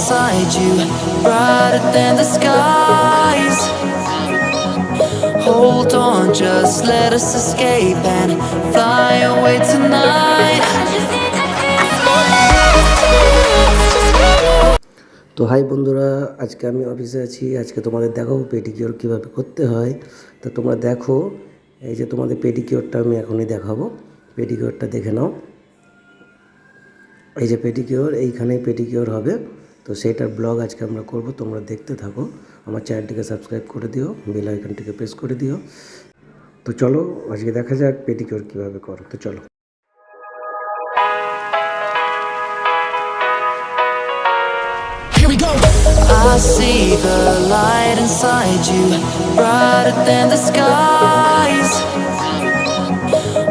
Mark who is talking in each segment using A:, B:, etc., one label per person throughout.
A: inside you, brighter than the skies. Hold on, just let us escape and fly away tonight.
B: তো high বন্ধুরা, আজকে আমি অফিসে আছি। আজকে তোমাদের দেখাবো পেডিকিওর কীভাবে করতে হয়। তো তোমরা দেখো, এই যে তোমাদের পেডিকিওরটা আমি এখনই দেখাবো। পেডিকিওরটা দেখে নাও। এই যে পেডিকিওর, এইখানেই পেডিকিওর হবে। তো সেইটার ব্লগ আজকে আমরা করব, তোমরা দেখতে থাকো। আমার চ্যানেলটিকে সাবস্ক্রাইব করে দিও, বেল আইকনটিকে প্রেস করে দিও। তো চলো আজকে দেখা যাক পেডিকিওর কীভাবে করো। তো চলো।
A: I see the light inside you, brighter than the skies.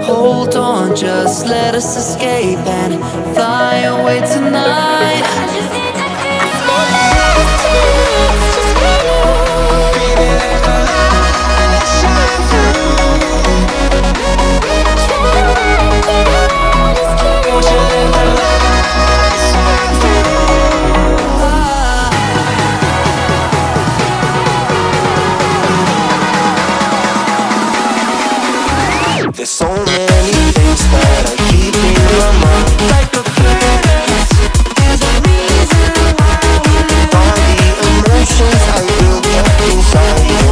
A: Hold on, just let us escape and fly away tonight.
C: There's so many things that I keep in my mind, like a threat. There's a reason why we live. All the emotions I built up inside you.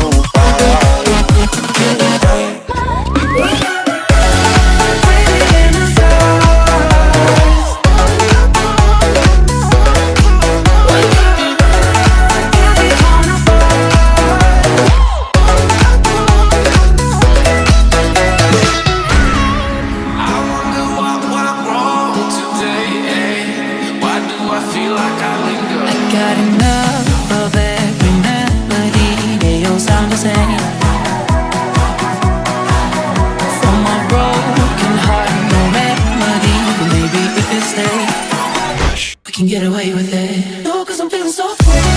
A: Got enough of every melody, they all sound the same. From my broken heart, no remedy, but maybe if you stay, we can get away with it. No, 'cause I'm feeling so free.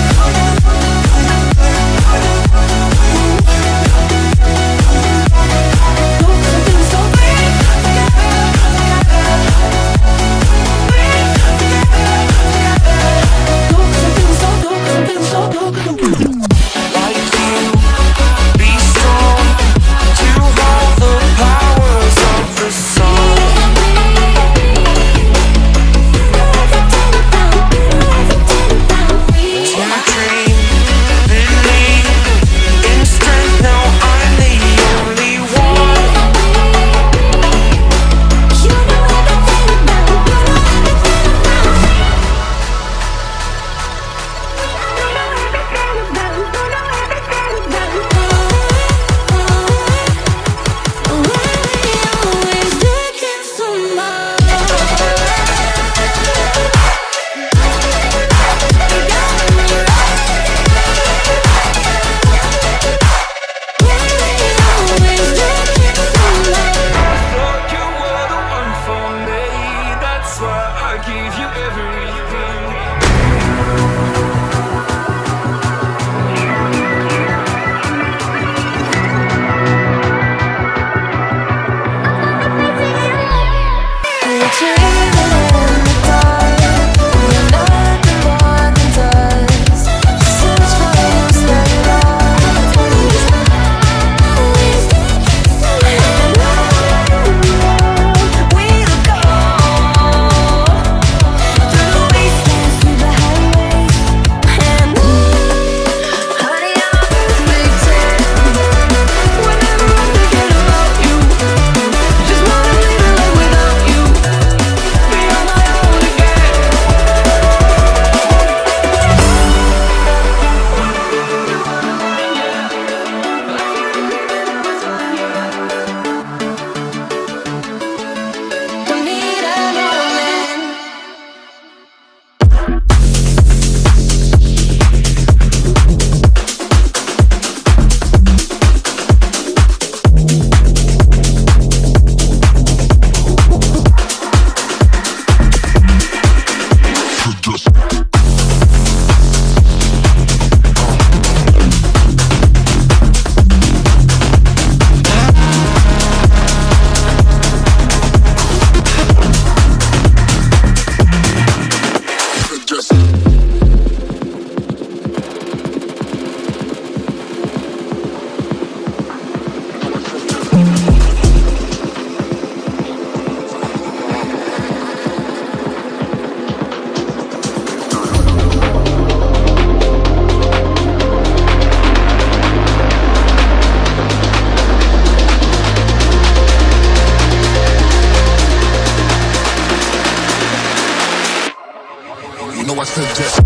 C: know I suggest.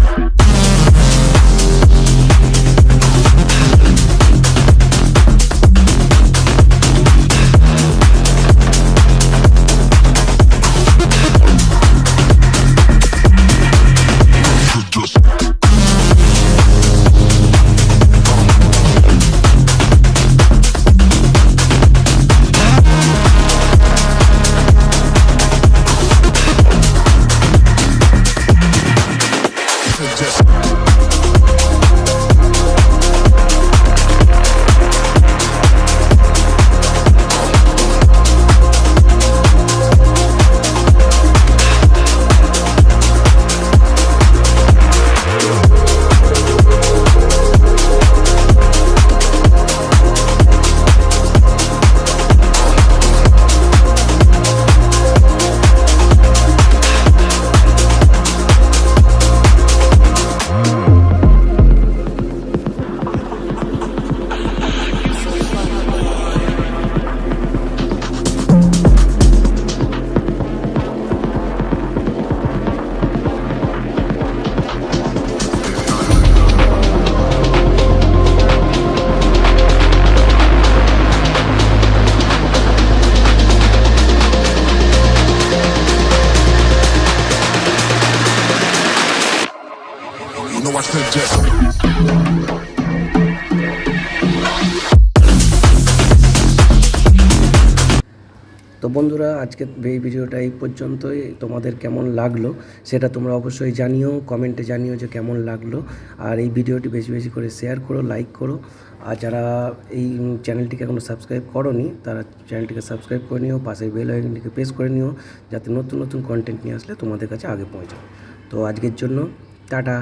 C: You know I suggest.
B: তো বন্ধুরা, আজকে এই ভিডিওটা এই পর্যন্তই। তোমাদের কেমন লাগলো সেটা তোমরা অবশ্যই জানিও, কমেন্টে জানিও যে কেমন লাগলো। আর এই ভিডিওটি বেশি বেশি করে শেয়ার করো, লাইক করো। আর যারা এই চ্যানেলটিকে এখনও সাবস্ক্রাইব করোনি তারা চ্যানেলটিকে সাবস্ক্রাইব করে নিও, পাশের বেল আইকনটিকে প্রেস করে নিও, যাতে নতুন নতুন কন্টেন্ট নিয়ে আসলে তোমাদের কাছে আগে পৌঁছায়। তো আজকের জন্য টাটা।